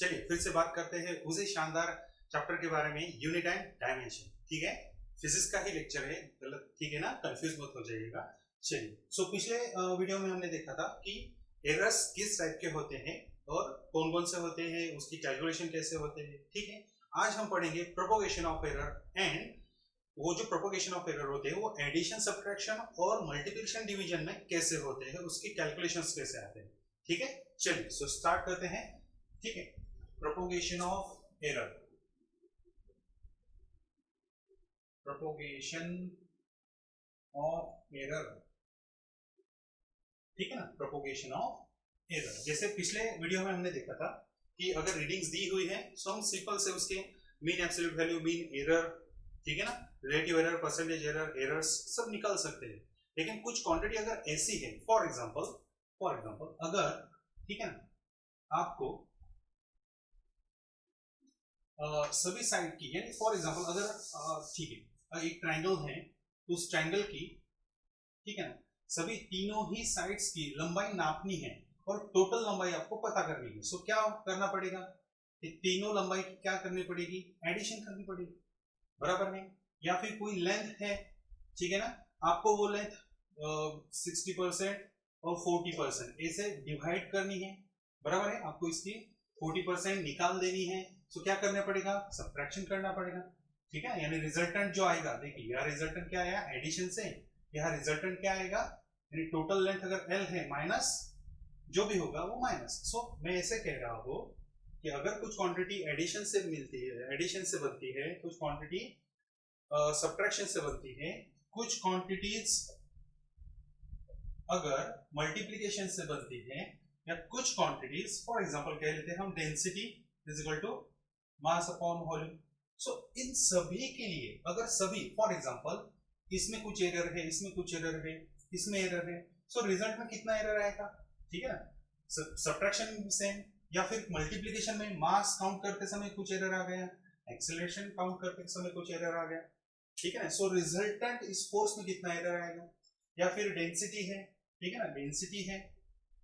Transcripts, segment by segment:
चलिए फिर से बात करते हैं उसी शानदार चैप्टर के बारे में, यूनिट एंड डायमेंशन। ठीक है, फिजिक्स का ही लेक्चर है, गलत ठीक है ना, कंफ्यूज मत हो जाइएगा। चलिए सो पिछले वीडियो में हमने देखा था कि एरर्स किस टाइप के होते हैं और कौन कौन से होते हैं, उसकी कैलकुलेशन कैसे होते हैं। ठीक है, आज हम पढ़ेंगे प्रोपोगेशन ऑफ एरर एंड वो जो प्रोपोगेशन ऑफ एरर होते हैं वो एडिशन, सब्ट्रैक्शन और मल्टीप्लिकेशन, डिवीजन में कैसे होते हैं, उसके कैलकुलेशंस कैसे आते हैं। ठीक है, चलिए सो स्टार्ट करते हैं। ठीक है, propagation of error, propagation of error, ठीक है ना, प्रोपोगेशन ऑफ एरर। जैसे पिछले वीडियो में हमने देखा था कि अगर रीडिंग्स दी हुई है तो हम सिंपल से उसके mean absolute value, mean error, ठीक है ना, relative error, percentage error, errors सब निकाल सकते हैं। लेकिन कुछ क्वांटिटी अगर ऐसी है, फॉर एग्जांपल अगर, ठीक है ना, आपको सभी साइड की, यानी फॉर एग्जांपल अगर ठीक है एक ट्रायंगल है, उस ट्रायंगल की, ठीक है ना, सभी तीनों ही साइड्स की लंबाई नापनी है और टोटल लंबाई आपको पता करनी है। सो क्या करना पड़ेगा, ये तीनों लंबाई की क्या करनी पड़ेगी, एडिशन करनी पड़ेगी, बराबर है। या फिर कोई लेंथ है, ठीक है ना, आपको वो लेंथ 60% और 40% ऐसे डिवाइड करनी है, बराबर है। आपको इसकी 40% निकाल देनी है, तो क्या करना पड़ेगा, सब्ट्रैक्शन करना पड़ेगा। ठीक है, यानी रिजल्टेंट जो आएगा, देखिए यहाँ रिजल्टेंट क्या आया एडिशन से, यहाँ रिजल्टेंट क्या आएगा, यानी टोटल लेंथ अगर L है माइनस जो भी होगा वो माइनस। सो मैं ऐसे कह रहा हूँ कि अगर कुछ क्वांटिटी एडिशन से मिलती है, एडिशन से बनती है, कुछ क्वांटिटी सब्ट्रैक्शन से बनती है, कुछ क्वांटिटीज अगर मल्टीप्लिकेशन से बनती है, या कुछ क्वांटिटीज फॉर एग्जांपल कह लेते हैं हम density is equal to mass upon volume. So इन सभी के लिए अगर सभी, फॉर एग्जांपल इसमें कुछ एरर है, इसमें कुछ एरर है, इसमें एरर है, सो रिजल्ट में कितना एरर आएगा, ठीक है ना, सब्ट्रैक्शन से, या फिर मल्टीप्लिकेशन में मास काउंट करते समय कुछ एरर आ गया, एक्सेलरेशन काउंट करते समय कुछ एरर आ गया, ठीक है ना। सो रिजल्टेंट इस फोर्स में कितना एरर आएगा, या फिर डेंसिटी है, ठीक है ना, डेंसिटी है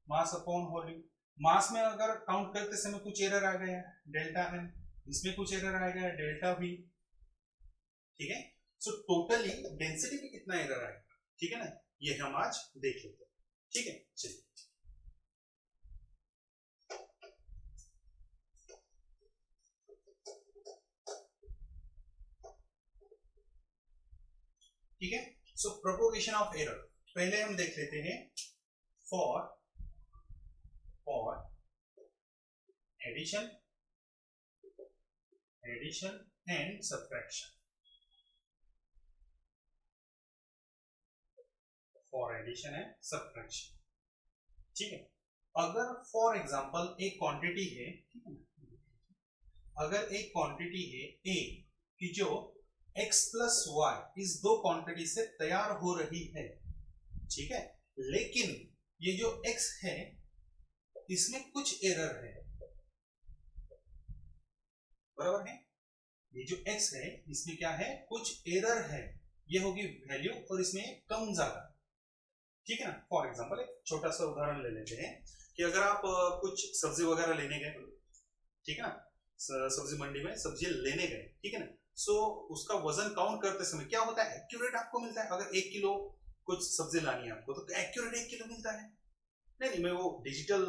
मास अपॉन वॉल्यूम, मास में अगर काउंट करते समय कुछ एरर आ गया डेल्टा एम, इसमें कुछ एरर आ गया डेल्टा वी, ठीक है। सो टोटली डेंसिटी में कितना एरर आएगा, ठीक है ना, ये हम आज देख लेते हैं। ठीक है, चलिए ठीक है। सो प्रोपोगेशन ऑफ एरर पहले हम देख लेते हैं, for addition and subtraction, for addition and subtraction, ठीक है। अगर फॉर एग्जांपल एक क्वांटिटी है, ठीक है ना, अगर एक क्वांटिटी है ए कि जो x प्लस वाई इस दो क्वांटिटी से तैयार हो रही है, ठीक है, लेकिन ये जो x है इसमें कुछ एरर है, बराबर है, ये जो x है इसमें क्या है, कुछ एरर है, ये होगी वैल्यू और इसमें कम ज्यादा, ठीक है ना। फॉर एग्जांपल एक छोटा सा उदाहरण ले लेते हैं कि अगर आप कुछ सब्जी वगैरह लेने गए, ठीक है ना, सब्जी मंडी में सब्जी लेने गए, ठीक है ना, सो उसका वजन काउंट करते समय क्या होता है, एक्यूरेट आपको मिलता है। अगर 1 किलो कुछ सब्जी लानी है आपको तो एक्यूरेट 1 किलो मिलता है। नहीं, मैं वो डिजिटल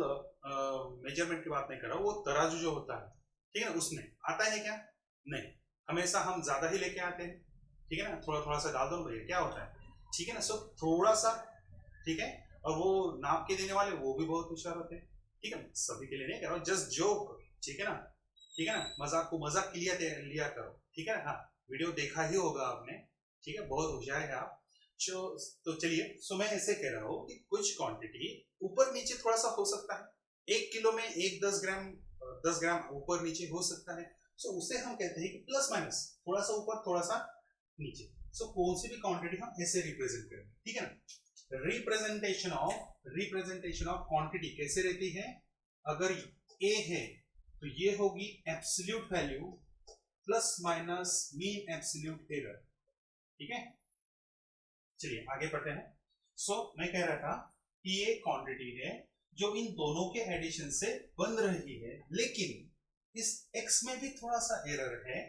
मेजरमेंट की बात नहीं कर रहा हूँ, वो तराजू जो होता है, ठीक है ना, उसमें आता है क्या, नहीं, हमेशा हम ज्यादा ही लेके आते हैं, ठीक है ना, थोड़ा थोड़ा सा डाल दो भैया, क्या होता है, ठीक है ना। सो थोड़ा सा, ठीक है, और वो नाप के देने वाले वो भी बहुत होशियार होते हैं, ठीक है, सभी के लिए नहीं कह रहा हूँ, जस्ट जोक, ठीक है ना, ठीक है ना, मजाक को मजाक के लिए लिया करो, ठीक है ना। हाँ, वीडियो देखा ही होगा आपने, ठीक है, बहुत होशियार है आप। तो चलिए, सो मैं ऐसे कह रहा हूँ कि कुछ क्वांटिटी ऊपर नीचे थोड़ा सा हो सकता है, 1 किलो में 10 ग्राम ऊपर नीचे हो सकता है, सो उसे हम कहते हैं कि प्लस माइनस, थोड़ा सा ऊपर थोड़ा सा नीचे। सो कौन सी भी क्वांटिटी हम ऐसे रिप्रेजेंट करें, ठीक है ना। रिप्रेजेंटेशन ऑफ क्वांटिटी कैसे रहती है, अगर ए है तो ये होगी absolute value plus minus mean absolute error, ठीक है। चलिए आगे पढ़ते हैं। सो मैं कह रहा था कि ये क्वांटिटी है जो इन दोनों के एडिशन से बन रही है, लेकिन इस x में भी थोड़ा सा एरर है,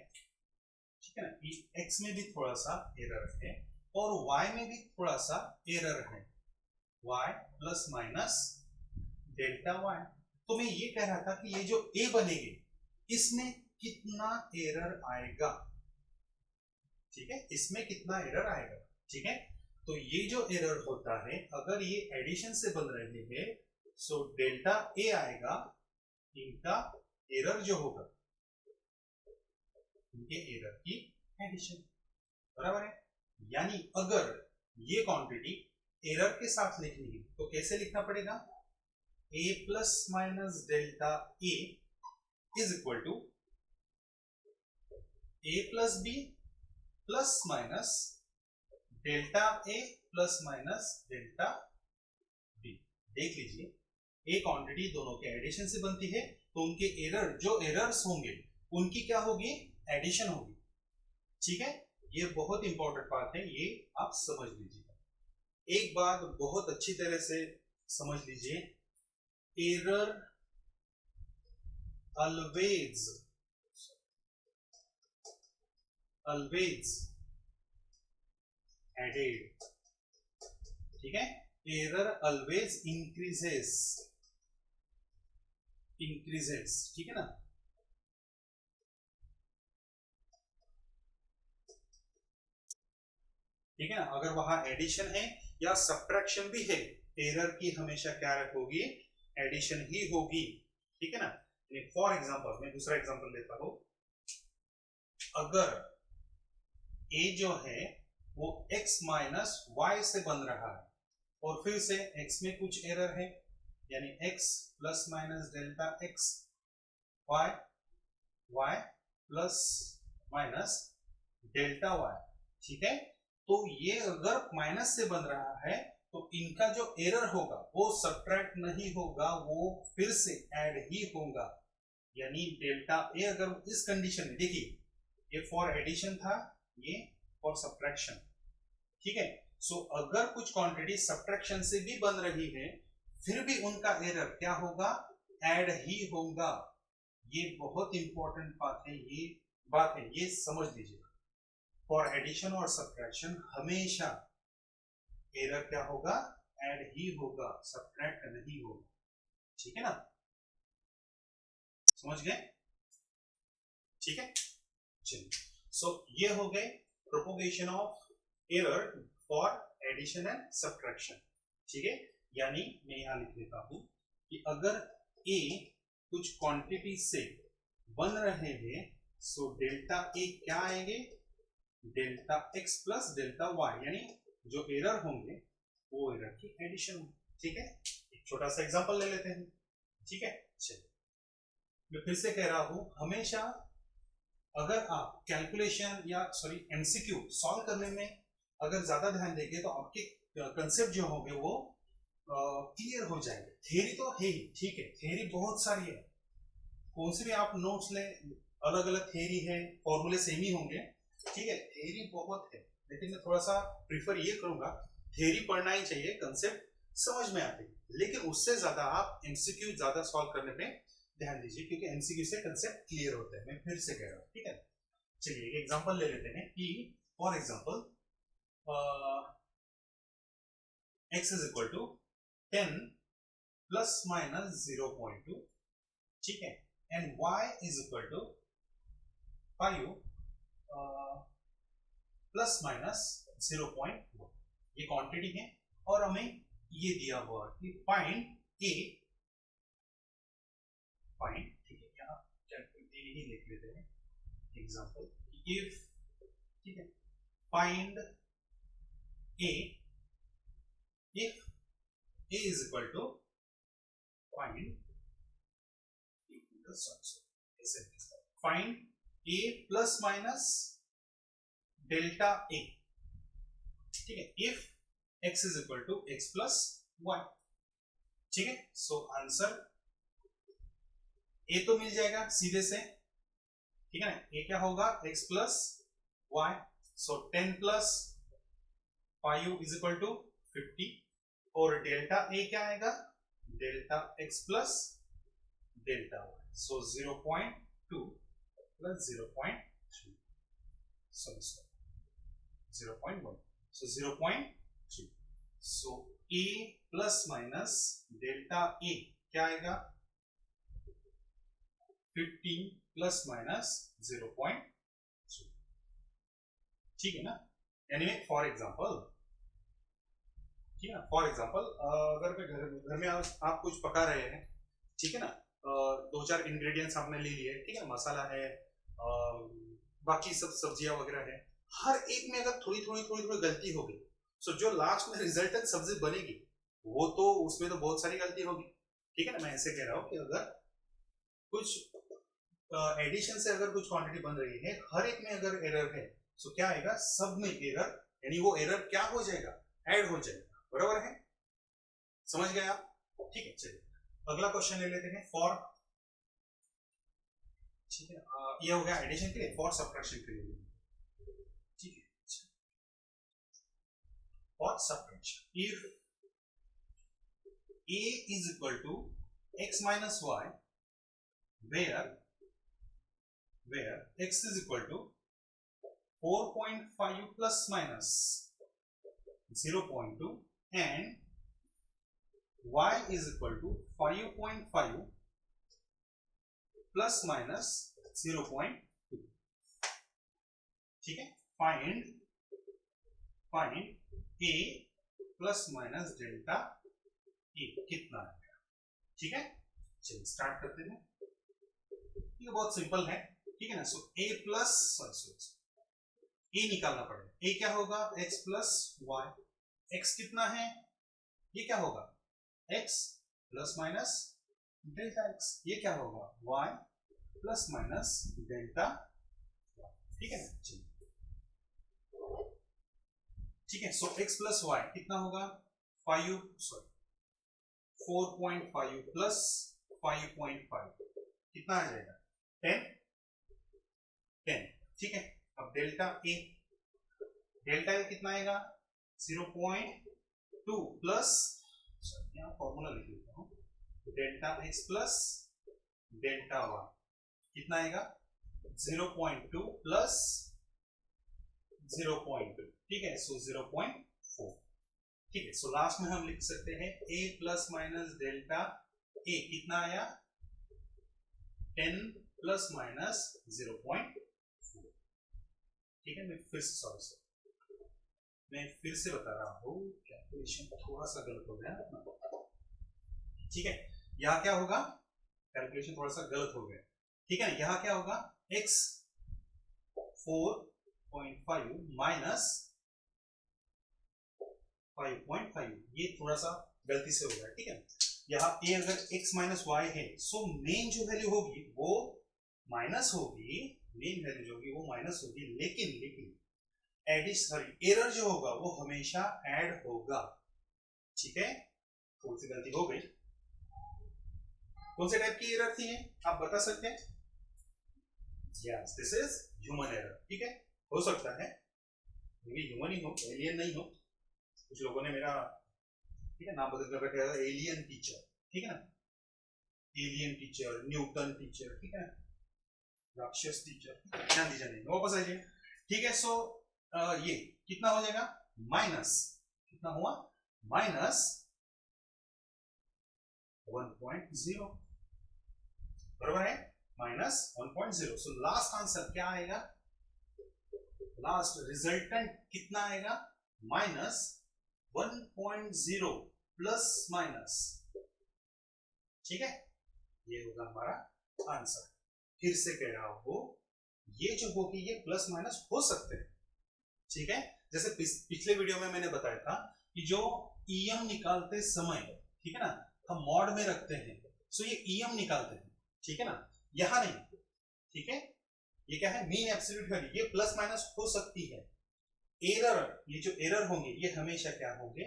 ठीक है ना, इस x में भी थोड़ा सा एरर है और y में भी थोड़ा सा एरर है, y plus minus delta y। तो मैं ये कह रहा था कि ये जो a बनेगी इसमें कितना एरर आएगा, ठीक है, इसमें कितना एरर आएगा, ठीक है। तो ये जो एरर होता है अगर ये एडिशन से बन रहे हैं सो डेल्टा ए आएगा, इनका एरर जो होगा इनके एरर की एडिशन, बराबर है। यानी अगर ये क्वांटिटी एरर के साथ लिखनी है तो कैसे लिखना पड़ेगा, a plus minus delta A is equal to a plus B plus minus delta A plus minus delta B. देख लीजिए ए क्वांटिटी दोनों के एडिशन से बनती है तो उनके एरर जो एरर्स होंगे उनकी क्या होगी, एडिशन होगी, ठीक है। ये बहुत इंपॉर्टेंट बात है, ये आप समझ लीजिएगा। एक बात बहुत अच्छी तरह से समझ लीजिए, एरर ऑलवेज एडेड, ठीक है। एरर ऑलवेज इंक्रीजेस, ठीक है ना। ठीक है ना, अगर वहां एडिशन है या सब्ट्रैक्शन भी है एरर की हमेशा क्या होगी, एडिशन ही होगी, ठीक है ना। फॉर एग्जांपल मैं दूसरा एग्जांपल लेता हूं, अगर a जो है वो x माइनस वाई से बन रहा है और फिर से x में कुछ एरर है यानी x plus minus delta x, y plus minus delta y, ठीक है। तो ये अगर माइनस से बन रहा है तो इनका जो एरर होगा वो सब्ट्रैक्ट नहीं होगा, वो फिर से ऐड ही होगा। यानी डेल्टा ए अगर इस कंडीशन में, देखिए ये फॉर एडिशन था, ये फॉर सब्ट्रैक्शन, ठीक है। सो अगर कुछ क्वांटिटी सब्ट्रैक्शन से भी बन रही है फिर भी उनका एरर क्या होगा, ऐड ही होगा। ये बहुत इंपॉर्टेंट बात है, ये समझ लीजिए। फॉर एडिशन और सब्ट्रैक्शन हमेशा एरर क्या होगा, ऐड ही होगा, सब्ट्रैक्ट नहीं होगा, ठीक है ना, समझ गए, ठीक है। चलिए, सो ये हो गए propagation of error for addition and subtraction, ठीक है। यानी मैं यहां लिख देता हूं कि अगर ए कुछ क्वांटिटी से बन रहे हैं सो डेल्टा ए क्या आएंगे, delta X plus delta Y, यानी जो एरर होंगे वो एरर की एडिशन होगी, ठीक है। एक छोटा सा एग्जांपल ले लेते हैं, ठीक है। चलिए मैं फिर से कह रहा हूं, हमेशा अगर आप कैलकुलेशन या एमसीक्यू सॉल्व करने में अगर ज्यादा ध्यान देंगे तो आपके कंसेप्ट जो होंगे वो क्लियर हो जाएंगे। थ्योरी तो है ही, ठीक है, थ्योरी बहुत सारी है, कौन से भी आप नोट्स लें अलग अलग थ्योरी है, फॉर्मूले सेम ही होंगे, ठीक है। थ्योरी बहुत है लेकिन मैं थोड़ा सा प्रीफर ये करूंगा, थ्योरी पढ़ना ही चाहिए, कंसेप्ट समझ में आते हैं, लेकिन उससे ज्यादा आप एमसीक्यू ज्यादा सॉल्व करने पे ध्यान दीजिए क्योंकि एमसीक्यू से कंसेप्ट क्लियर होता है। मैं फिर से कह रहा हूँ, ठीक है। चलिए एक एग्जांपल ले लेते हैं कि for example x is equal to 10 plus minus 0.2, ठीक है, and y is equal to 5 plus minus 0.1। ये क्वांटिटी है और हमें ये दिया हुआ कि फाइंड a, फाइंड, ठीक है, क्या कैलकुलेट ही लिख लेते हैं एग्जांपल, इफ, ठीक है, find a if a is equal to find a plus minus delta a, ठीक है, if x is equal to x plus y, ठीक है। सो आंसर a तो मिल जाएगा सीधे से, ठीक है ना, a क्या होगा x plus y, so 10 plus 5 is equal to 50 और डेल्टा ए क्या आएगा, delta X plus delta Y, so 0.5 plus 0.3, sorry 0.1, so 0.3. so a plus minus delta a क्या आएगा 15 plus minus 0.3, ठीक है ना। यानी फॉर एग्जांपल, ठीक है ना, फॉर एग्जांपल अगर घर में आप कुछ पका रहे हैं, ठीक है ना, दो चार इंग्रेडिएंट्स आपने ले लिए, ठीक है, मसाला है, बाकी सब सब्जियां वगैरह है, हर एक में अगर थोड़ी थोड़ी गलती होगी, सो जो लास्ट में रिजल्टेंट सब्जी बनेगी वो तो उसमें तो बहुत सारी गलती होगी, ठीक है ना। मैं ऐसे कह रहा हूँ कि अगर कुछ एडिशन से अगर कुछ क्वांटिटी बन रही है, हर एक में अगर एरर है, सो क्या आएगा, सब में एरर, यानी वो एरर क्या हो जाएगा, ऐड हो जाएगा, बराबर है, समझ गए आप, ठीक है। चलिए अगला क्वेश्चन ले लेते हैं फॉर, ठीक है, ये हो गया एडिशन के लिए, फॉर सब्ट्रैक्शन के लिए, ठीक है। For subtraction if a is equal to x minus y where x is equal to 4.5 plus minus 0.2 and y is equal to 5.5 plus minus 0.2, ठीक है। Find a plus minus delta A कितना है, ठीक है। चलिए स्टार्ट करते हैं, ये बहुत सिंपल है, ठीक है ना। सो a प्लस ए निकालना पड़ेगा, a क्या होगा, x प्लस वाई, x कितना है, ये क्या होगा, x plus minus delta x, ये क्या होगा, y प्लस माइनस डेल्टा, ठीक है ना। ठीक है, सो x प्लस वाई कितना होगा, 4.5 प्लस 5.5 कितना आ जाएगा, 10, ठीक है। अब डेल्टा ए कितना आएगा, 0.2 प्लस, यहाँ फॉर्मूला लिख लेता हूँ, delta X plus delta Y कितना आएगा, 0.2 प्लस 0.2, ठीक है। सो 0.4, ठीक है। सो लास्ट में हम लिख सकते हैं a plus minus delta A कितना आया, 10 प्लस माइनस 0.4, ठीक है। मैं फिर से बता रहा हूँ, कैलकुलेशन थोड़ा सा गलत हो गया, ठीक है। यहाँ क्या होगा, कैलकुलेशन थोड़ा सा गलत हो गया, ठीक है। यहाँ क्या होगा, x 4.5 माइनस 5.5, ये थोड़ा सा गलती से हो गया, ठीक है। यहाँ a अगर x माइनस वाई है, सो मेन जो वैल्यू होगी वो माइनस होगी, मेन वैल्यू जो होगी वो माइनस होगी, लेकिन एरर जो होगा वो हमेशा ऐड होगा, ठीक है। थोड़ी सी गलती हो गई, कौन से टाइप की एरर थी आप बता सकते हैं, yes this is human error, ठीक है। हो सकता है ह्यूमन ही हो, एलियन नहीं हो, कुछ लोगों ने मेरा, ठीक है, नाम बदल कर रखा है एलियन टीचर, ठीक है ना, एलियन टीचर, न्यूटन टीचर, ठीक है, राक्षस टीचर, ध्यान दीजिए, नहीं वापस आइए, ठीक है। सो ये कितना हो जाएगा, माइनस कितना हुआ, माइनस 1.0, बराबर है, माइनस 1.0। सो लास्ट आंसर क्या आएगा, लास्ट रिजल्टेंट कितना आएगा, माइनस 1.0 प्लस माइनस, ठीक है। ये होगा हमारा आंसर। फिर से कह रहा हूं, ये जो होगी ये प्लस माइनस हो सकते हैं, ठीक है। जैसे पिछले वीडियो में मैंने बताया था कि जो ईएम निकालते समय, ठीक है ना, हम मॉड में रखते हैं, सो ये ईएम निकालते हैं, ठीक है ना, यहां नहीं, ठीक है। ये क्या है, मीन एब्सोल्यूट वैल्यू, ये प्लस माइनस हो सकती है। एरर, ये जो एरर होंगे ये हमेशा क्या होंगे,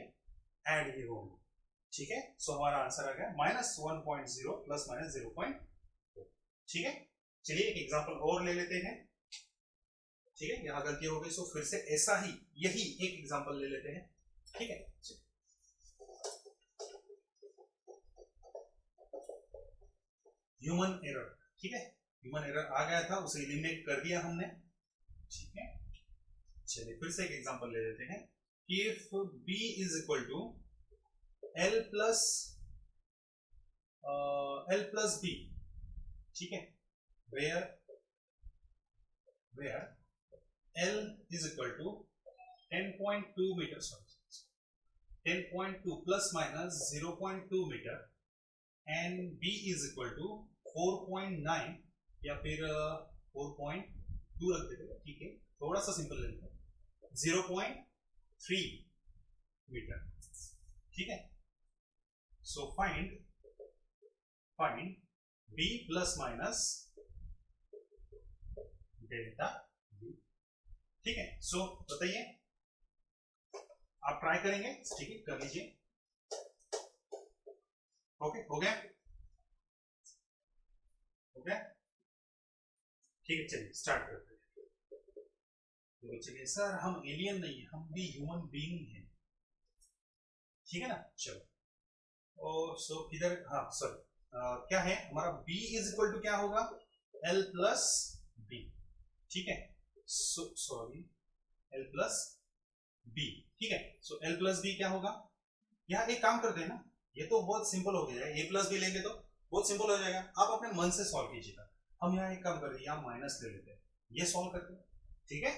ऐड ही होंगे, ठीक है। सो हमारा आंसर आ गया माइनस 1.0 प्लस माइनस 0.4, ठीक है। चलिए एक एग्जांपल और ले लेते हैं, ठीक है। यहां गलती हो गई, सो फिर से ऐसा ही यही एक एग्जांपल ले लेते हैं, ठीक है। ह्यूमन एरर, ठीक है। ह्यूमन एरर आ गया था, उसे एलिमिनेट कर दिया हमने, ठीक है। चलिए फिर से एक एग्जांपल ले लेते हैं कि if b is equal to l plus b, ठीक है, where l is equal to 10.2 metre, sorry 10.2 plus minus 0.2 metre and b is equal to 4.9 या फिर 4.2 रख देते हैं, ठीक है, थोड़ा सा सिंपल ले लेते हैं, 0.3 मीटर, ठीक है। So find b plus minus delta b, ठीक है। सो बताइए, आप ट्राई करेंगे, ठीक है, कर लीजिए। ओके, हो गया, ठीक है, चलिए स्टार्ट करते हैं। तो चलिए सर, हम एलियन नहीं है, हम भी ह्यूमन बीइंग हैं, ठीक है ना। चलो, और सो किधर, हाँ सॉरी, क्या है हमारा b इज इक्वल टू क्या होगा, l प्लस b, ठीक है। सॉरी l प्लस b, ठीक है। सो l प्लस b क्या होगा, यहाँ एक काम करते हैं ना, ये तो बहुत सिंपल हो गया है, a प्लस b लेंगे तो बहुत सिंपल हो जाएगा, आप अपने मन से सॉल्व कीजिएगा। हम यहाँ एक काम करते हैं, यहाँ माइनस ले लेते हैं, ये सॉल्व करते हैं, ठीक है।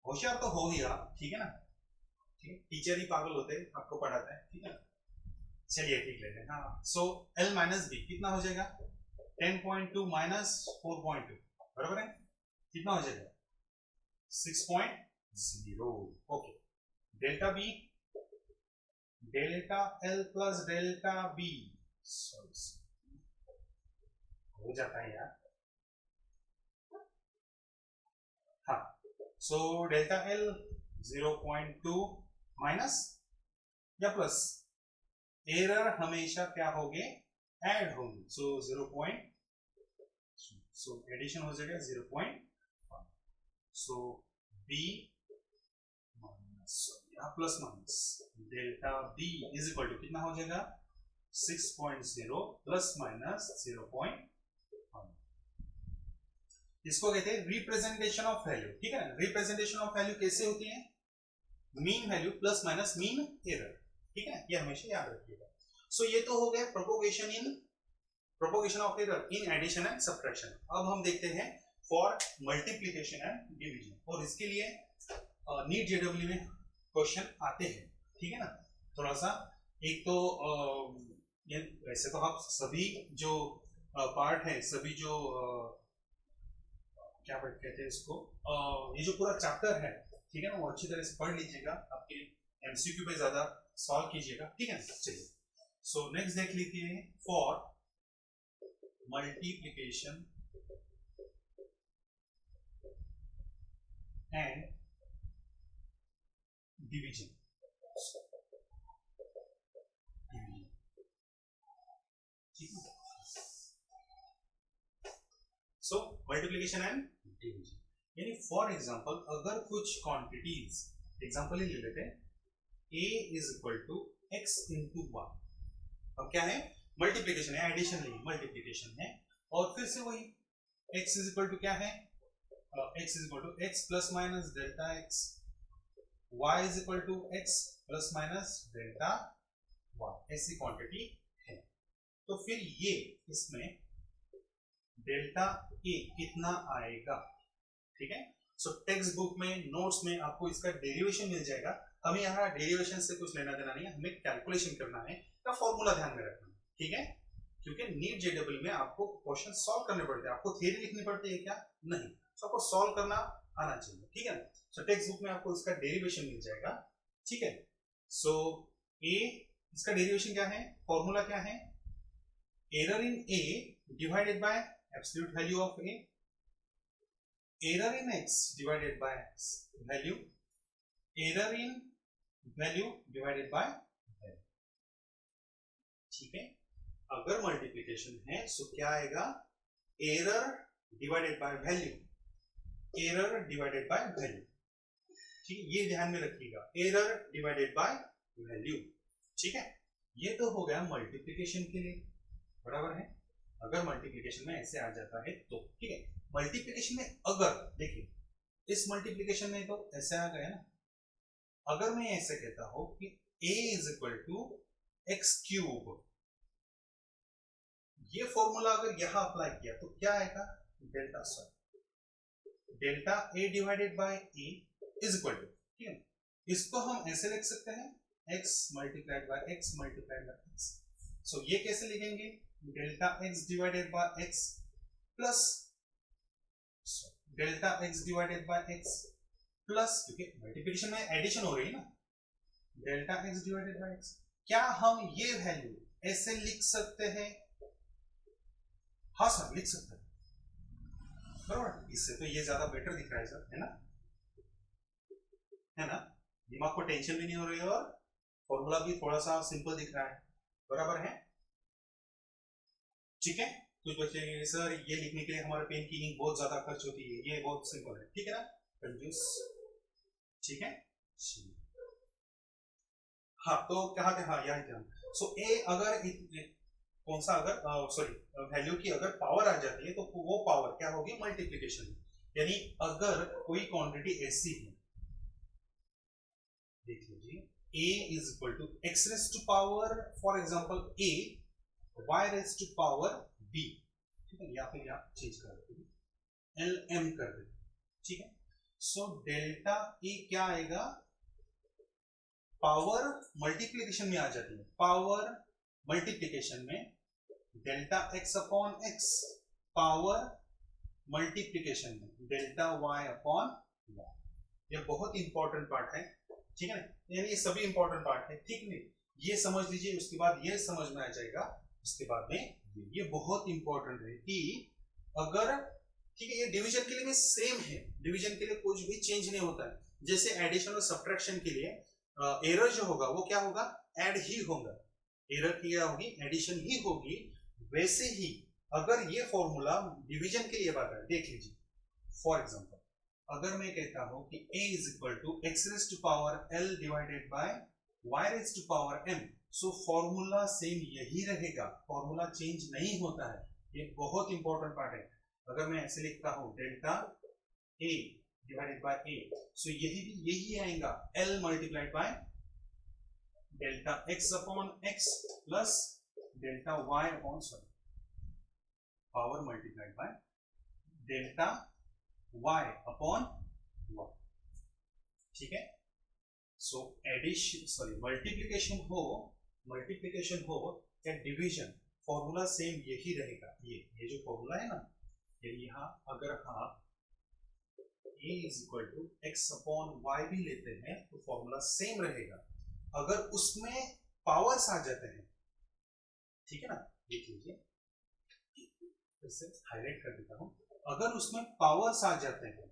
होशियार तो हो ही आप, ठीक है ना, ठीक है, टीचर ही पागल होते हैं, आपको पढ़ाता है, ठीक है ना। चलिए ठीक लेते हैं, हाँ। सो l माइनस b कितना हो जाएगा, 10.2 माइनस 4.2, बराबर है, कितना हो जाएगा 6.0, okay. Delta b, delta l plus delta b, हो जाता है यार, हाँ। सो डेल्टा l 0.2 माइनस या प्लस, एरर हमेशा क्या होंगे, ऐड होंगे, सो 0. सो एडिशन हो जाएगा 0.1, so b minus plus minus delta b is equal to कितना हो जाएगा 6.0 प्लस माइनस 0.1, इसको कहते हैं रिप्रेजेंटेशन ऑफ वैल्यू, ठीक है ना। रिप्रेजेंटेशन ऑफ वैल्यू कैसे होती है, mean value plus minus mean error, ठीक है, ये हमेशा याद रखिएगा। सो ये तो हो गया propagation of error in addition and subtraction. अब हम देखते हैं फॉर मल्टीप्लिकेशन एंड डिवीजन, और इसके लिए नीट जेडब्ल्यू में क्वेश्चन आते हैं, ठीक है ना। थोड़ा सा एक तो ये वैसे तो आप सभी जो पार्ट है, सभी जो क्या कहते हैं इसको, ये जो पूरा चैप्टर है, ठीक है ना, वो अच्छी तरह से पढ़ लीजिएगा, आपके एमसीक्यू पे ज्यादा सॉल्व कीजिएगा, ठीक है। चलिए, सो नेक्स्ट देख लीजिए, फॉर मल्टीप्लिकेशन एंड डिवीजन, ठीक है। सो मल्टीप्लिकेशन एंड डिवीजन, यानी फॉर एग्जांपल अगर कुछ क्वांटिटीज, एग्जांपल ही ले लेते हैं, a is equal to x into 1, अब क्या है, मल्टीप्लिकेशन है, एडिशन नहीं, मल्टीप्लिकेशन है, और फिर से वही x इज इक्वल टू क्या है, x is equal to x plus minus delta x, y is equal to x plus minus delta y, ऐसी क्वांटिटी है। तो फिर ये इसमें डेल्टा a कितना आएगा, ठीक है। सो टेक्स्ट बुक में, नोट्स में आपको इसका डेरिवेशन मिल जाएगा, हमें यहाँ डेरिवेशन से कुछ लेना देना नहीं है, हमें कैलकुलेशन करना है या फॉर्मूला ध्यान में रखना है, ठीक है। क्योंकि नीट जेडब्ल्यू में आपको क्वेश्चन सॉल्व करने पड़ते हैं, आपको थ्योरी लिखनी पड़ती है क्या, नहीं, तो आपको सॉल्व करना आना चाहिए, ठीक है। सो टेक्स्ट बुक में आपको इसका डेरिवेशन मिल जाएगा, ठीक है। सो a, इसका डेरिवेशन क्या है, फॉर्मूला क्या है, error in a divided bye absolute value of a, error in x divided by value, error in value divided by value, ठीक है। अगर मल्टीप्लिकेशन है तो क्या आएगा, error divided by value, error divided by value, ठीक है, ये ध्यान में रखिएगा, एरर डिवाइडेड बाय वैल्यू, ठीक है। ये तो हो गया मल्टीप्लिकेशन के लिए, बराबर है। अगर मल्टीप्लिकेशन में ऐसे आ जाता है तो ठीक है। मल्टीप्लिकेशन में अगर देखिए इस मल्टीप्लिकेशन में तो ऐसे आ गया ना, अगर मैं ऐसे कहता हूं कि a is equal to X cube, ये फॉर्मूला अगर यहां अप्लाई किया तो क्या आएगा, delta a divided by a is equal to, ठीक है, इसको हम ऐसे लिख सकते हैं x multiplied by x multiplied by x। So ये कैसे लिखेंगे, delta x divided by x plus delta x divided by x plus, क्योंकि मल्टीप्लिकेशन में एडिशन हो रही है ना, delta x divided by x। क्या हम ये वैल्यू ऐसे लिख सकते हैं, हाँ सर लिख सकते हैं, बराबर। इससे तो ये ज्यादा बेटर दिख रहा है सर, है ना, दिमाग को टेंशन भी नहीं हो रही है और फॉर्मूला भी थोड़ा सा सिंपल दिख रहा है, बराबर है, ठीक है। कुछ बच्चे सर ये लिखने के लिए हमारे पेन की इंक बहुत ज्यादा खर्च होती है, ये बहुत सिंपल है, ठीक है ना, कंफ्यूज, ठीक है। हाँ तो कहा थे, हाँ यहाँ थे हम। सो ए अगर कौन सा अगर सॉरी वैल्यू की अगर पावर आ जाती है तो वो पावर क्या होगी, मल्टीप्लिकेशन। यानी अगर कोई क्वांटिटी ऐसी है, देख लीजिए a is equal to X raise to power for example a y raise to power b, ठीक है, या फिर आप चेंज कर देते एल एम कर देते, ठीक है। सो डेल्टा a क्या आएगा, पावर मल्टीप्लिकेशन में आ जाती है, पावर मल्टीप्लिकेशन में delta x upon x, power multiplication में डेल्टा y अपॉन y। ये बहुत इंपॉर्टेंट पार्ट है, ठीक है ना, यानी ये सभी इंपॉर्टेंट पार्ट है, ठीक नहीं, ये समझ लीजिए, उसके बाद ये समझ में आ जाएगा, उसके बाद में ये बहुत इंपॉर्टेंट है कि अगर, ठीक है, ये डिवीजन के लिए भी सेम है, डिवीजन के लिए कुछ भी चेंज नहीं होता है। जैसे एडिशन और सब्ट्रैक्शन के लिए एरर जो होगा वो क्या होगा, ऐड ही होगा, एरर क्या होगी, एडिशन ही होगी। वैसे ही अगर ये फॉर्मूला डिवीजन के लिए बात है, देख लीजिए फॉर एग्जांपल अगर मैं कहता हूं कि a is equal to X raise to power l divided by y raise to power m, so formula same यही रहेगा, फॉर्मूला चेंज नहीं होता है, ये बहुत इंपॉर्टेंट पार्ट है। अगर मैं ऐसे लिखता हूं delta a divided by a, सो यही आएगा l multiplied by delta x upon x plus delta y upon sorry power multiplied by delta y upon y, ठीक है। सो एडिशन सॉरी मल्टीप्लिकेशन हो या डिवीजन, फॉर्मूला सेम यही रहेगा, ये जो फॉर्मूला है ना, यदि यहाँ अगर आप a is equal to X upon Y भी लेते हैं तो फॉर्मूला सेम रहेगा। अगर उसमें पावर्स आ जाते हैं, ठीक है ना, देख लीजिए इसे हाईलाइट कर देता हूं, अगर उसमें पावर्स आ जाते हैं,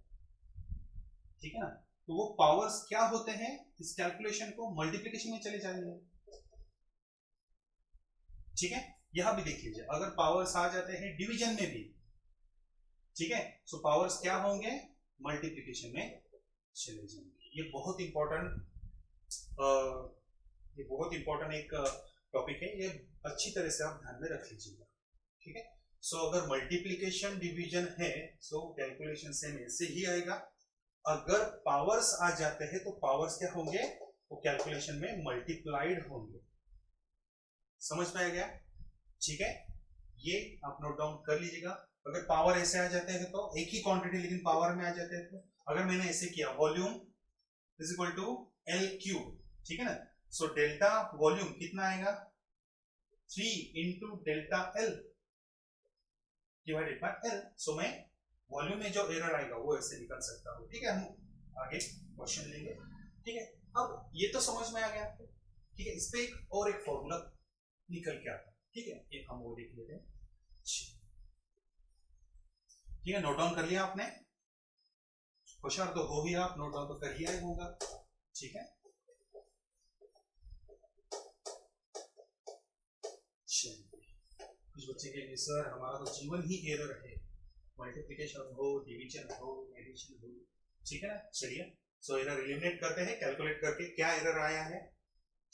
ठीक है ना, तो वो पावर्स क्या होते हैं, इस कैलकुलेशन को मल्टीप्लिकेशन में चले जाएंगे, ठीक है। यहां भी देख लीजिए अगर पावर्स आ जाते हैं डिवीजन में भी, ठीक है, सो पावर्स क्या होंगे, मल्टीप्लिकेशन में चले जाएंगे। ये बहुत इंपॉर्टेंट एक टॉपिक है, ये अच्छी तरह से आप ध्यान में रख लीजिएगा, ठीक है। सो अगर मल्टीप्लिकेशन डिवीजन है सो कैलकुलेशन सेम ऐसे ही आएगा। अगर पावर्स आ जाते हैं तो पावर्स क्या होंगे, वो कैलकुलेशन में मल्टीप्लाइड होंगे। समझ में आ गया, ठीक है, ये आप नोट डाउन कर लीजिएगा। अगर पावर ऐसे आ जाते हैं तो एक ही क्वांटिटी लेकिन पावर में आ जाते हैं, तो अगर मैंने ऐसे किया volume is equal to L cube, ठीक है ना, सो डेल्टा वॉल्यूम कितना आएगा 3 into delta L divided by L. So मैं वॉल्यूम में जो एरर आएगा वो ऐसे निकल सकता हूँ, ठीक है। हम आगे क्वेश्चन लेंगे, ठीक है। अब ये तो समझ में आ गया आपको, ठीक है। इस पे एक और एक फॉर्मूला निकल के आता है, ठीक है, एक हम वो देख लेते हैं, ठीक है। नोट डाउन कर लिया आपने, होशियार तो हो भी, आप नोट डाउन तो कर ही आए होगा, ठीक है। कुछ बच्चे कहेंगे सर हमारा तो जीवन ही एरर है, मल्टीप्लिकेशन हो, डिवीजन हो, एडिशन हो, ठीक है ना। चलिए सो एरर एलिमिनेट करते हैं, कैलकुलेट करके क्या एरर आया है,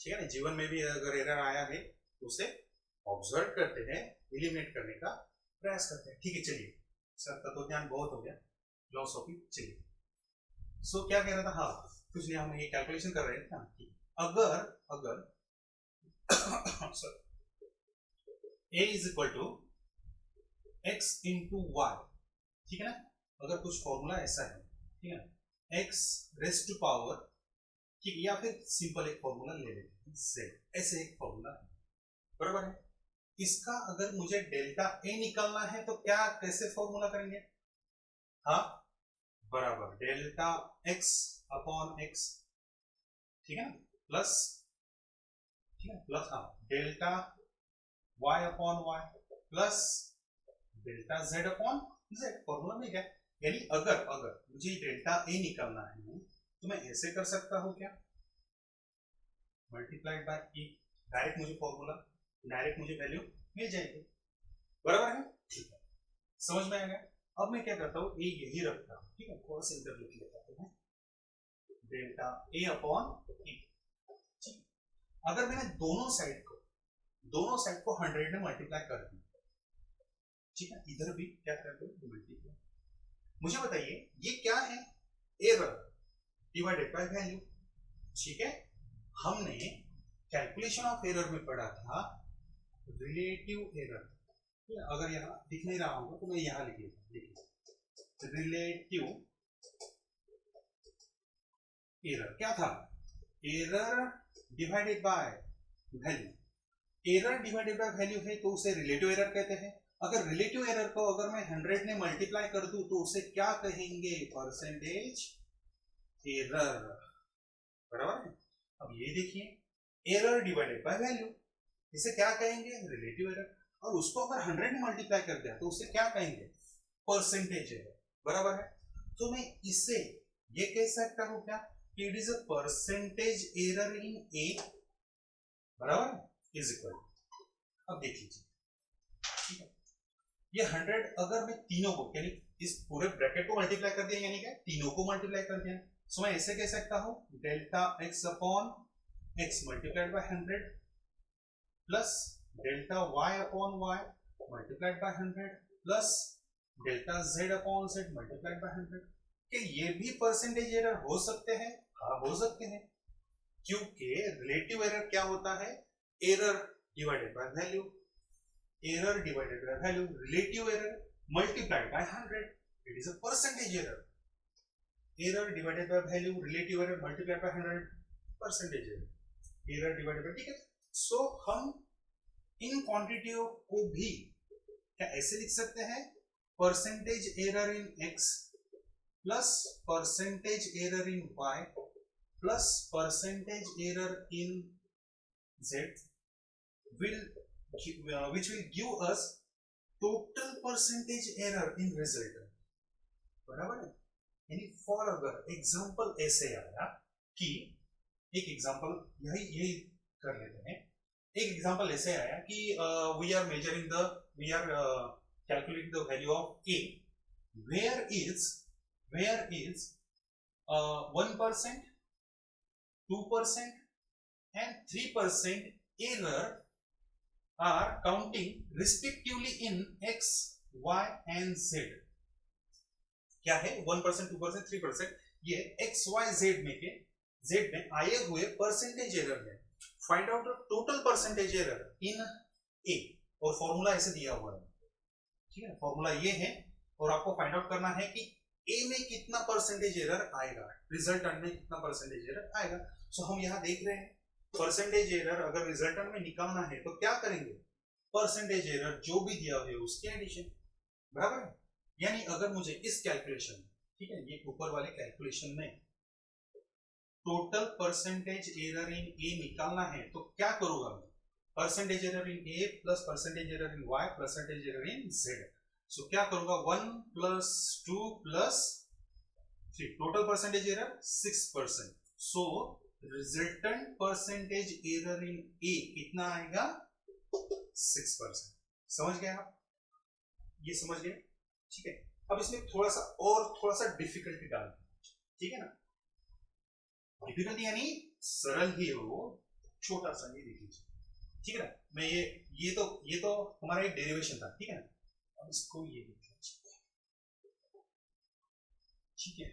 ठीक है ना। जीवन में भी अगर एरर आया है तो उसे ऑब्जर्व करते हैं, एलिमिनेट करने का प्रयास करते हैं। ठीक है, चलिए सर तत्वज्ञान बहुत हो गया, फिलोसॉफी चलिए। सो क्या कह रहा था, हाँ कुछ नहीं, हम ये कैलकुलेशन कर रहे थे ना कि अगर अगर sir a is equal to x into Y, ठीक है ना, अगर कुछ फॉर्मूला ऐसा है, ठीक है ना, x रेस्ट टू पावर, ठीक है, या फिर सिंपल एक फॉर्मूला ले लेते हैं z, ऐसे एक फॉर्मूला है, बराबर है। इसका अगर मुझे डेल्टा a निकालना है तो क्या कैसे फॉर्मूला करेंगे, हाँ बराबर डेल्टा x अपॉन x, ठीक है ना, प्लस, ठीक है प्लस, हाँ delta y upon y plus delta z upon z, formula में क्या, यानी अगर अगर मुझे डेल्टा a निकालना है तो मैं ऐसे कर सकता हूं क्या, मल्टीप्लाइड बाय e, डायरेक्ट मुझे फॉर्मूला, डायरेक्ट मुझे वैल्यू मिल जाएगी, बराबर है, ठीक है, समझ में आ गया। अब मैं क्या करता हूँ, ए यही रखता हूँ, ठीक है, थोड़ा सा इधर लिख लेता हूँ डेल्टा ए अपॉन ई। अगर मैंने दोनों साइड को 100 में मल्टीप्लाई कर दिया, ठीक है, इधर भी क्या कर दो मल्टीप्लाई, मुझे बताइए ये क्या है, एरर डिवाइडेड बाय वैल्यू, ठीक है। हमने कैलकुलेशन ऑफ एरर में पढ़ा था रिलेटिव एरर, अगर यहाँ दिख नहीं रहा होगा तो मैं यहाँ लिख लेता हूँ, देखिए रिलेटिव एरर क्या था, error divided by value, error divided by value है तो उसे रिलेटिव एरर कहते हैं। अगर रिलेटिव एरर को अगर मैं 100 में मल्टीप्लाई कर दूं तो उसे क्या कहेंगे, परसेंटेज एरर, बराबर है। अब ये देखिए एरर डिवाइडेड बाय वैल्यू, इसे क्या कहेंगे, रिलेटिव एरर, और उसको अगर 100 में मल्टीप्लाई कर दिया तो उसे क्या कहेंगे, परसेंटेज एरर, बराबर है। तो मैं इसे ये कह सकता हूं क्या, it is a percentage error in A, बराबर है, इज इक्वल, अब देख लीजिए, ठीक है, ये 100 अगर मैं तीनों को यानी इस पूरे ब्रैकेट को मल्टीप्लाई कर दिया, यानी क्या तीनों को मल्टीप्लाई कर दिया, सो मैं ऐसे कह सकता हूं delta x upon x multiplied bye 100 plus delta y upon y multiplied by 100 plus delta z upon z multiplied by 100। क्या ये भी परसेंटेज एरर हो सकते हैं, हाँ हो सकते हैं, क्योंकि रिलेटिव एरर क्या होता है, error divided by value, error divided by value, relative error multiplied by 100, it is a percentage error, error divided by value, relative error multiplied by 100, percentage error, error divided by, ठीक है। सो हम इन क्वांटिटियों को भी क्या ऐसे लिख सकते हैं, percentage error in x plus percentage error in y plus percentage error in z which will give us total percentage error in result, बराबर है। यानी फॉर अगर एग्जांपल ऐसे आया कि एक एग्जांपल यही कर लेते हैं, एक एग्जांपल ऐसे आया कि we are calculating the value of a, where is 1%, 2% and 3% error are counting respectively in x, y and z। क्या है 1%, 2%, 3%, ये x, y, z में आए हुए परसेंटेज एरर है। Find out total percentage error in a, और formula ऐसे दिया हुआ है, ठीक है, फॉर्मूला ये है, और आपको फाइंड आउट करना है कि a में कितना परसेंटेज एरर आएगा, रिजल्टेंट में कितना परसेंटेज एरर आएगा। सो हम यहाँ देख रहे हैं परसेंटेज एरर अगर रिजल्टेंट में निकालना है तो क्या करेंगे, परसेंटेज एरर जो भी दिया हुआ है उसके एडिशन, बराबर है। यानी अगर मुझे इस कैलकुलेशन, ठीक है, ये ऊपर वाले कैलकुलेशन में total percentage error in A निकालना है तो क्या करूंगा मैं, percentage error in A plus percentage error in Y percentage error in Z. So क्या करूंगा 1 + 2 + 3, total percentage error 6%। So resultant percentage error in A कितना आएगा, 6%। समझ गए आप, ये समझ गए, ठीक है। अब इसमें थोड़ा सा डिफिकल्टी डाल, ठीक है ना, डिफिकल्टी यानी सरल ही हो, छोटा सा ये देख लीजिए, ठीक है ना। मैं ये तो हमारा एक डेरिवेशन था, ठीक है ना, अब इसको ये लिख लीजिए, ठीक है।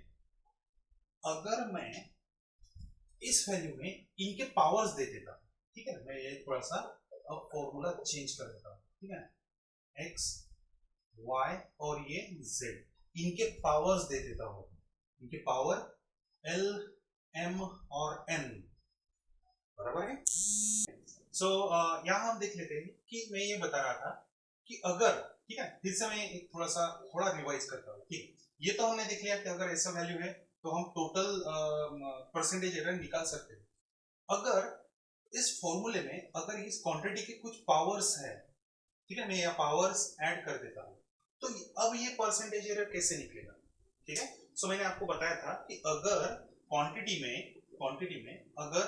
अगर मैं इस वैल्यू में इनके पावर्स दे देता हूं, ठीक है, मैं ये थोड़ा सा अब फॉर्मूला चेंज कर देता हूं, ठीक है, एक्स वाई और ये जेड, इनके पावर्स दे देता हूं, इनके पावर एल एम और एन, बराबर है। सो यहां हम देख लेते हैं कि मैं ये बता रहा था कि अगर, ठीक है, फिर से मैं एक थोड़ा रिवाइज करता हूँ, ठीक, ये तो हमने देख लिया कि अगर ऐसा वैल्यू है तो हम टोटल परसेंटेज एरर निकाल सकते हैं। अगर इस फॉर्मूले में अगर इस क्वांटिटी के कुछ पावर्स है, ठीक है, मैं यहाँ पावर्स ऐड कर देता हूँ, तो अब ये परसेंटेज एरर कैसे निकलेगा, ठीक है। सो मैंने आपको बताया था कि अगर क्वांटिटी में अगर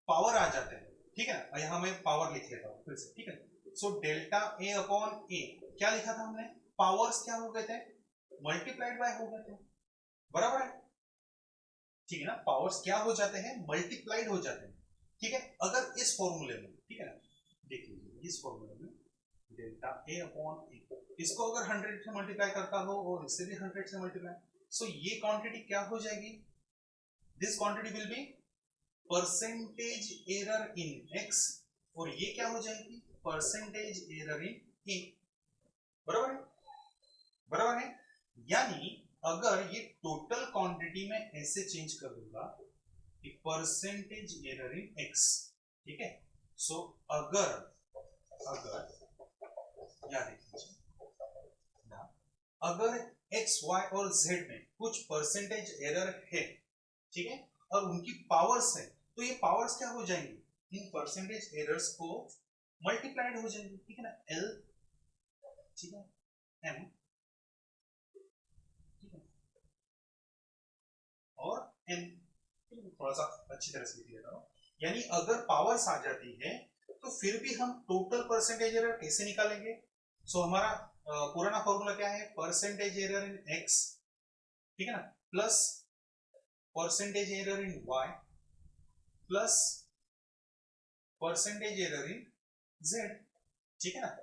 पावर आ जाते हैं, ठीक है, यहाँ मैं पावर लिख लेता हूँ फिर से, ठीक है। सो डेल्टा ए अपॉन ए, क्या लिखा था हमने, पावर्स क्या हो गए थे, मल्टीप्लाइड बाय हो गए थे, बराबर है, ठीक है ना, पावर्स क्या हो जाते हैं, मल्टीप्लाइड हो जाते हैं, ठीक है। अगर इस फॉर्मूले में, ठीक है ना, देख लीजिए इस फॉर्मूले में डेल्टा ए अपॉन ए, इसको अगर 100 से मल्टीप्लाई करता हो और इससे भी 100 से मल्टीप्लाई, सो ये क्वांटिटी क्या हो जाएगी, this quantity will be percentage error in x, और ये क्या हो जाएगी, परसेंटेज एरर इन ए, बराबर है, बराबर है। यानी अगर ये टोटल क्वांटिटी में ऐसे चेंज कर दूंगा कि परसेंटेज एरर इन एक्स, ठीक है। सो अगर याद रखिए, अगर एक्स वाई और जेड में कुछ परसेंटेज एरर है, ठीक है, और उनकी पावर्स है, तो ये पावर्स क्या हो जाएंगी, इन परसेंटेज एरर्स को मल्टीप्लाइड हो जाएंगे, ठीक है ना, एल, ठीक है, एम, ठीक है, और एन, थोड़ा सा अच्छी तरह से लिख लेता हूं। यानी अगर पावर्स आ जाती है तो फिर भी हम टोटल परसेंटेज एरर कैसे निकालेंगे, सो हमारा पुराना फॉर्मूला क्या है, परसेंटेज एरर इन एक्स, ठीक है ना, plus percentage error in Y plus percentage error in Z, ठीक है ना,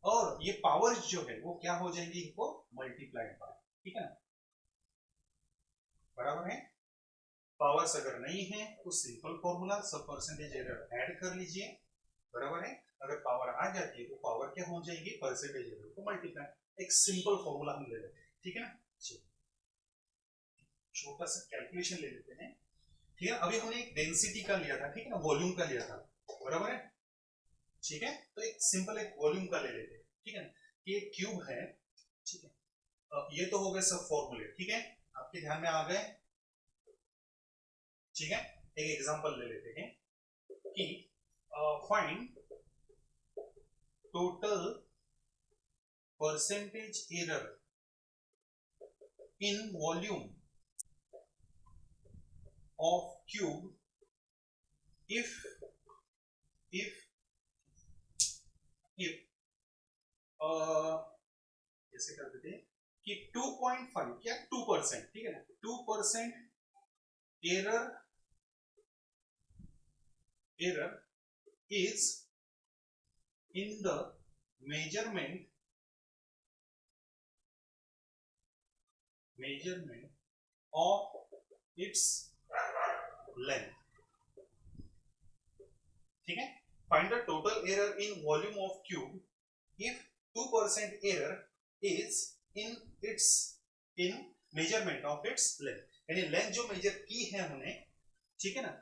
और ये पावर्स जो है वो क्या हो जाएंगी, इनको मल्टीप्लाइड बाय, ठीक है ना, बराबर है। पावर्स अगर नहीं है तो सिंपल फॉर्मूला सब परसेंटेज एरर ऐड कर लीजिए, बराबर है। अगर पावर आ जाती है तो पावर क्या हो जाएगी, परसेंटेज एरर को मल्टीप्लाई, एक सिंपल फॉर्मूला हम ले लेते हैं, ठीक है ना। छोटा सा कैलकुलेशन ले लेते हैं, ठीक है। अभी हमने एक डेंसिटी का लिया था, ठीक है ना, वॉल्यूम का लिया था, बराबर है, ठीक है। तो एक सिंपल एक वॉल्यूम का ले लेते हैं, ठीक है ना, ये क्यूब है, ठीक है। ये तो हो गए सब फॉर्मूले, ठीक है, आपके ध्यान में आ गए, ठीक है। एक एग्जांपल ले लेते हैं कि find total percentage error in volume of cube if कैसे कर देते हैं कि 2.5 क्या 2%, ठीक है ना, 2% error is in the measurement of its length, ठीक है। Find the total error in volume of cube if 2% error is in measurement of its length, यानी लेंथ जो मेजर की है हमने, ठीक है ना,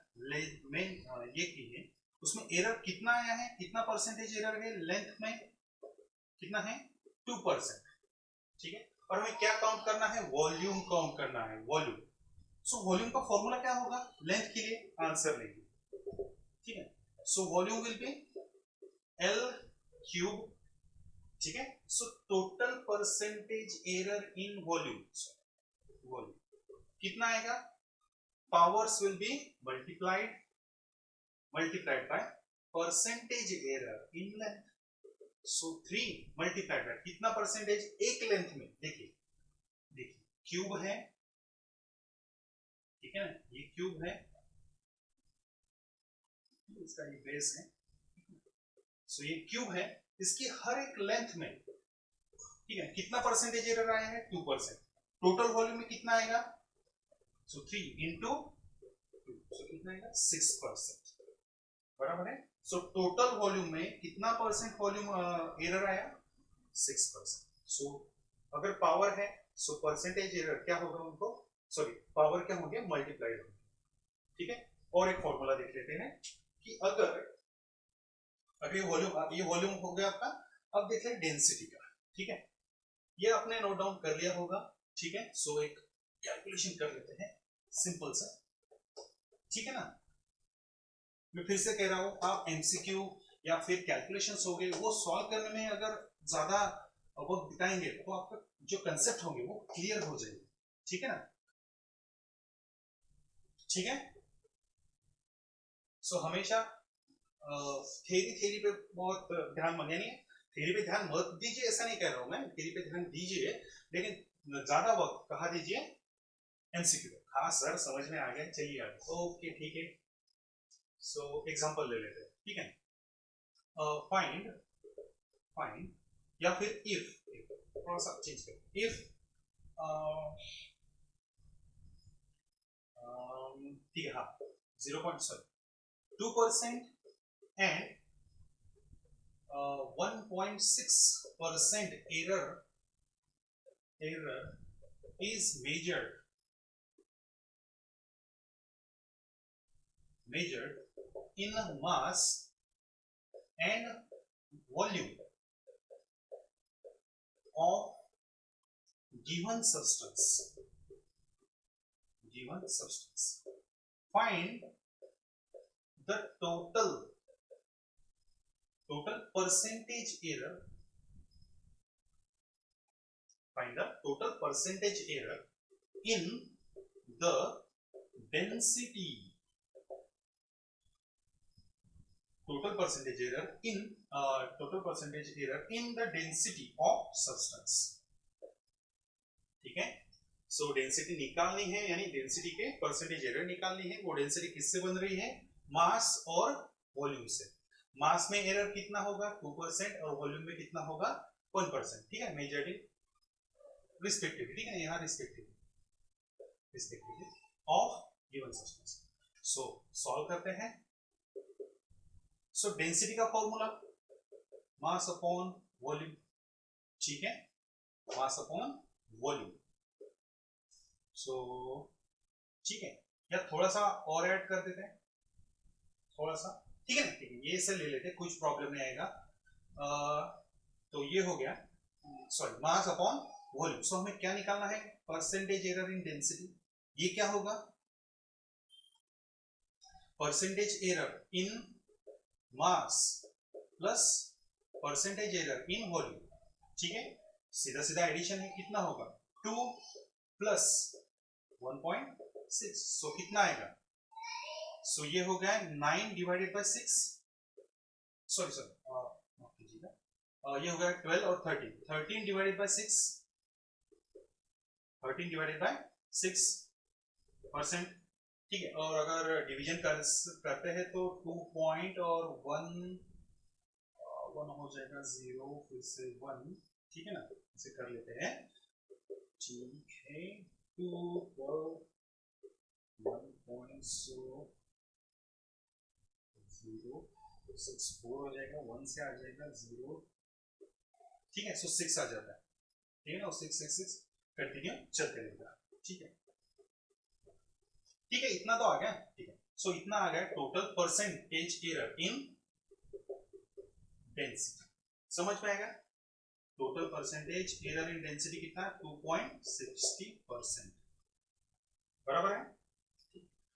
ये की है, उसमें एरर कितना आया है, कितना परसेंटेज एरर है लेंथ में, कितना है 2%, ठीक है। और हमें क्या काउंट करना है, वॉल्यूम काउंट करना है, वॉल्यूम। सो वॉल्यूम का फॉर्मूला क्या होगा, लेंथ के लिए आंसर लेंगे, ठीक है। So volume will B L cube, ठीक है। So total percentage error in volume कितना आएगा, powers will be multiplied by percentage error in length, so 3 multiplied by कितना परसेंटेज एक लेंथ में, देखिए क्यूब है, ठीक है ना, ये क्यूब है, इसका ये बेस है, सो ये क्यूब है, इसकी हर एक लेंथ में, ठीक है, कितना परसेंटेज एरर आया है? 2%। टोटल वॉल्यूम में कितना आएगा? सो 3 इंटू 2, सो कितना आएगा? 6%, बराबर है। सो टोटल वॉल्यूम में कितना परसेंट वॉल्यूम एरर आया? 6%। सो अगर पावर है, सो परसेंटेज एरर क्या होगा उनको, सॉरी पावर क्या होगी? मल्टीप्लाइड होगी, ठीक है। और एक फॉर्मूला देख लेते हैं कि अगर ये वॉल्यूम हो गया आपका, अब देख लें डेंसिटी का, ठीक है। ये आपने नोट डाउन कर लिया होगा, ठीक है। सो एक कैलकुलेशन कर लेते हैं सिंपल सा, ठीक है ना। मैं फिर से कह रहा हूं, आप एमसीक्यू या फिर कैलकुलेशंस हो गए वो सॉल्व करने में अगर ज्यादा वक्त बिताएंगे तो आपका जो कंसेप्ट होंगे वो क्लियर हो जाएंगे, ठीक है ना, ठीक है। सो हमेशा थेरी पे बहुत ध्यान मत, यानी थेरी पे ध्यान मत दीजिए ऐसा नहीं कह रहा हूं मैं, थेरी पे ध्यान दीजिए, लेकिन ज्यादा वक्त कहा दीजिए एमसीक्यू। हाँ सर समझ में आ गया, चलिए आगे। ओके ठीक है। सो एग्जांपल ले लेते हैं, ठीक है। फाइंड फाइंड या फिर इफ, थोड़ा सा चेंज करें, इफ ठीक है, हाँ 2% and 1.6% error is measured in mass and volume of given substance. Find the total percentage error. Find the total percentage error in the density. Total percentage error in the density of substance. ठीक है। सो density निकालनी है, यानी density के percentage error निकालनी है। वो density किससे बन रही है? मास और वॉल्यूम से। मास में एरर कितना होगा? 2% और वॉल्यूम में कितना होगा? 1%, ठीक है। मेजर्ड रिस्पेक्टिवली, ठीक है, यहाँ respectively of given substance. So solve करते हैं। सो डेंसिटी का फॉर्मूला मास अपॉन वॉल्यूम, ठीक है, मास अपॉन वॉल्यूम। सो ठीक है, या थोड़ा सा और ऐड कर देते हैं, थोड़ा सा, ठीक है ना, ठीक है, ये से ले लेते हैं, कुछ प्रॉब्लम नहीं आएगा। तो ये हो गया, सॉरी, मास अपॉन वॉल्यूम। सो हमें क्या निकालना है? परसेंटेज एरर इन डेंसिटी। ये क्या होगा? Percentage error in mass plus percentage error in volume, ठीक है। सीधा सीधा एडिशन है, कितना होगा? 2 प्लस 1.6, सो कितना आएगा? सो ये हो गया 9 डिवाइडेड बाय 6, सॉरी ये हो गया 12 और 13 डिवाइडेड बाय 6, 13 डिवाइडेड बाय 6%, ठीक है। और अगर डिवीजन करते हैं तो 2 पॉइंट और 1 हो जाएगा 0, फिर से 1, ठीक है ना, इसे कर लेते हैं, ठीक है। 2 और 1.0 6 4 हो जाएगा, 1 से आ जाएगा 0, ठीक है। सो 6 आ जाता है, ठीक है ना, 6 कंटिन्यू चलते रहेगा, ठीक है, ठीक है, इतना तो आ गया, ठीक है। सो इतना आ गया टोटल परसेंटेज एरर इन डेंसिटी, समझ में आएगा? टोटल परसेंटेज एरर इन डेंसिटी कितना? 2.60%, बराबर है।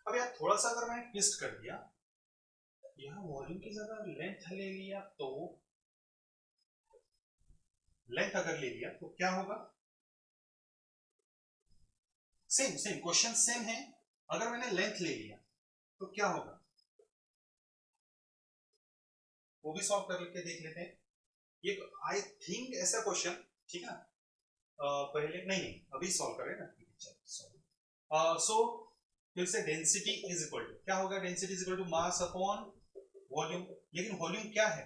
अब यार थोड़ा सा अगर मैंने ट्विस्ट कर दिया, यहां वॉल्यूम की जगह लेंथ ले लिया, तो लेंथ अगर ले लिया तो क्या होगा? सेम क्वेश्चन सेम है। अगर मैंने लेंथ ले लिया तो क्या होगा? वो भी सॉल्व करके देख लेते हैं। ये आई थिंक ऐसा क्वेश्चन, ठीक है ना, पहले नहीं अभी सॉल्व करें ना, सो फिर से डेंसिटी इज इक्वल टू क्या होगा? Density is equal to mass upon volume. लेकिन वॉल्यूम क्या है?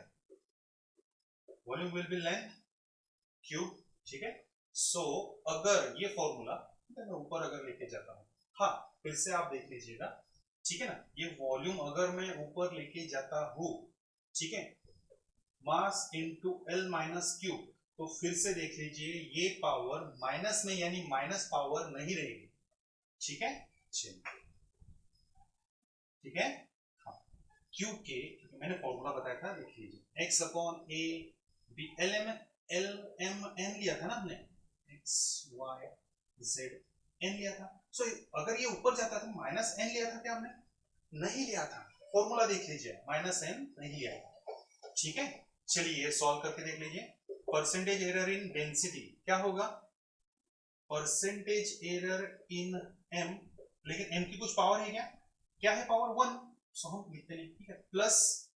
Volume will be length cube, ठीक है। सो अगर ये फॉर्मूला मैं ऊपर अगर लेके जाता हूँ, हाँ फिर से आप देख लीजिएगा, ठीक है ना, ये वॉल्यूम अगर मैं ऊपर लेके जाता हूँ, ठीक है, mass into L minus cube, तो फिर से देख लीजिए ये पावर माइनस में यानी माइनस पावर नहीं रहेगी, ठीक है। चलिए ठीक है, हाँ क्यूब के मैंने फॉर्मूला बताया था, देख लीजिए x upon A B L M N लिया था ना हमने, x y z n लिया था। सो अगर ये ऊपर जाता तो माइनस n लिया था क्या हमने? नहीं लिया था। फॉर्मूला देख लीजिए, माइनस n नहीं लिया था, ठीक है। चलिए ये सॉल्व करके देख लीजिए। परसेंटेज एरर इन डेंसिटी क्या होगा? परसेंटेज एरर इन m, लेकिन m की कुछ पावर है क्या? क्या है पावर? 1, सो हम लिखते हैं, ठीक है, plus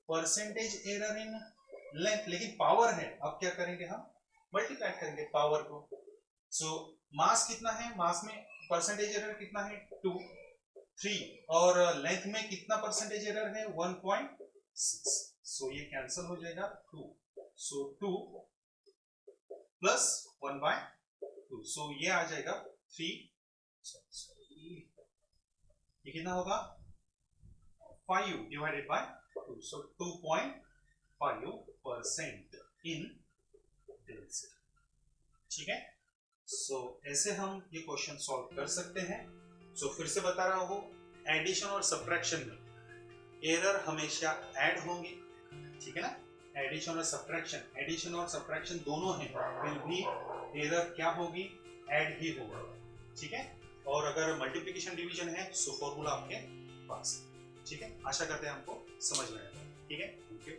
percentage error in length, लेकिन पावर है, अब क्या करेंगे हम? मल्टीप्लाई करेंगे पावर को। सो मास कितना है? मास में परसेंटेज एरर कितना है? 2, 3, और लेंथ में कितना परसेंटेज एरर है? 1.6। सो ये कैंसिल हो जाएगा 2, सो 2 प्लस 1/2, सो ये आ जाएगा 3, ये कितना होगा? 5 divided by 2, so 2.5% in density, ठीक है। सो ऐसे हम ये क्वेश्चन सॉल्व कर सकते हैं। सो फिर से बता रहा हूँ, एडिशन और सब्ट्रैक्शन में एरर हमेशा ऐड होंगी, ठीक है ना। एडिशन और सब्ट्रैक्शन दोनों हैं, फिर भी एरर क्या होगी? ऐड ही होगा, ठीक है। और अगर मल्टीप्लिकेशन डिवीजन है सो फॉर्मूला आपके पास, ठीक है। आशा करते हैं हमको समझ में आएगा, ठीक है। Thank you.